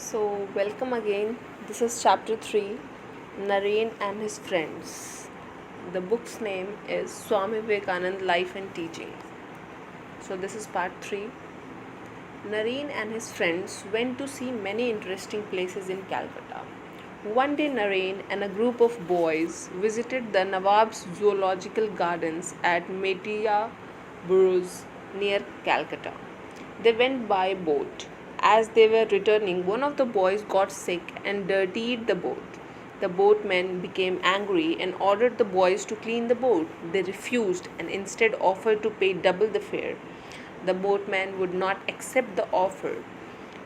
So, welcome again. This is chapter 3, Naren and his friends. The book's name is Swami Vivekananda Life and Teaching. So, this is part 3. Naren and his friends went to see many interesting places in Calcutta. One day, Naren and a group of boys visited the Nawab's Zoological Gardens at Metia Burrows near Calcutta. They went by boat. As they were returning, one of the boys got sick and dirtied the boat. The boatmen became angry and ordered the boys to clean the boat. They refused and instead offered to pay double the fare. The boatmen would not accept the offer.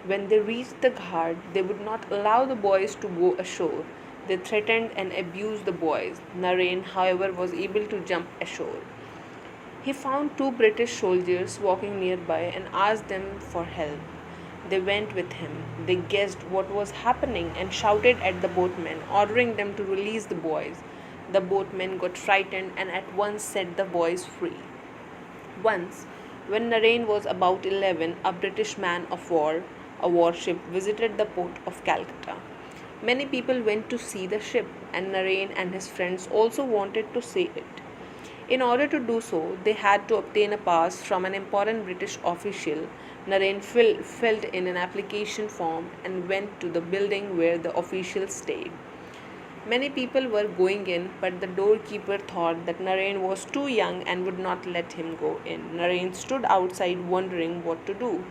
When they reached the ghat, they would not allow the boys to go ashore. They threatened and abused the boys. Naren, however, was able to jump ashore. He found two British soldiers walking nearby and asked them for help. They went with him. They guessed what was happening and shouted at the boatmen, ordering them to release the boys. The boatmen got frightened and at once set the boys free. Once, when Naren was about 11, a British man of war, a warship, visited the port of Calcutta. Many people went to see the ship, and Naren and his friends also wanted to see it. In order to do so, they had to obtain a pass from an important British official. Naren filled in an application form and went to the building where the official stayed. Many people were going in, but the doorkeeper thought that Naren was too young and would not let him go in. Naren stood outside wondering what to do.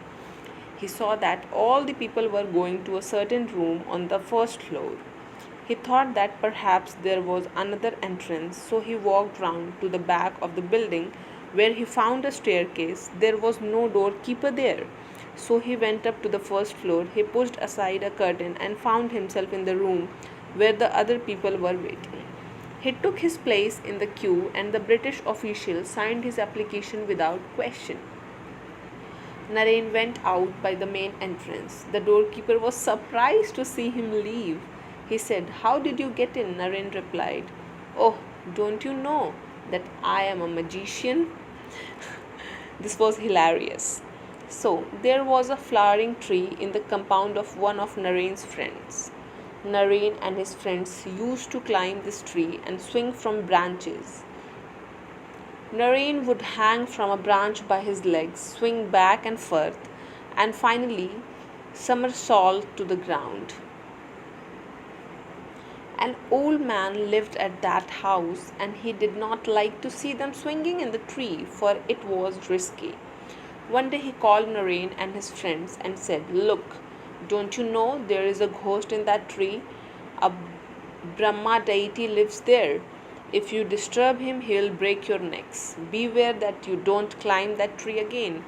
He saw that all the people were going to a certain room on the first floor. He thought that perhaps there was another entrance, so he walked round to the back of the building where he found a staircase. There was no doorkeeper there. So he went up to the first floor. He pushed aside a curtain and found himself in the room where the other people were waiting. He took his place in the queue and the British official signed his application without question. Naren went out by the main entrance. The doorkeeper was surprised to see him leave. He said, "How did you get in?" Naren replied, "Oh, don't you know that I am a magician?" This was hilarious. So, there was a flowering tree in the compound of one of Naren's friends. Naren and his friends used to climb this tree and swing from branches. Naren would hang from a branch by his legs, swing back and forth, and finally somersault to the ground. An old man lived at that house, and he did not like to see them swinging in the tree, for it was risky. One day he called Naren and his friends and said, "Look, don't you know there is a ghost in that tree? A Brahma deity lives there. If you disturb him, he will break your necks. Beware that you don't climb that tree again."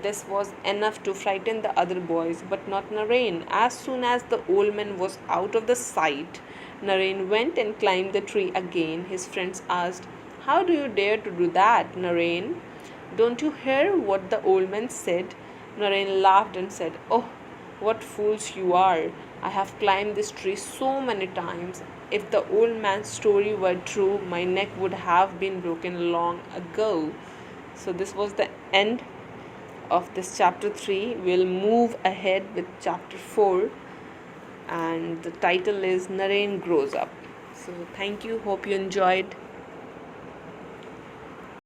This was enough to frighten the other boys, but not Naren. As soon as the old man was out of the sight, Naren went and climbed the tree again. His friends asked, "How do you dare to do that, Naren? Don't you hear what the old man said?" Naren laughed and said, "Oh, what fools you are! I have climbed this tree so many times. If the old man's story were true, my neck would have been broken long ago." So this was the end of this chapter 3. We'll move ahead with chapter 4, and the title is Naren Grows Up. So thank you. Hope you enjoyed.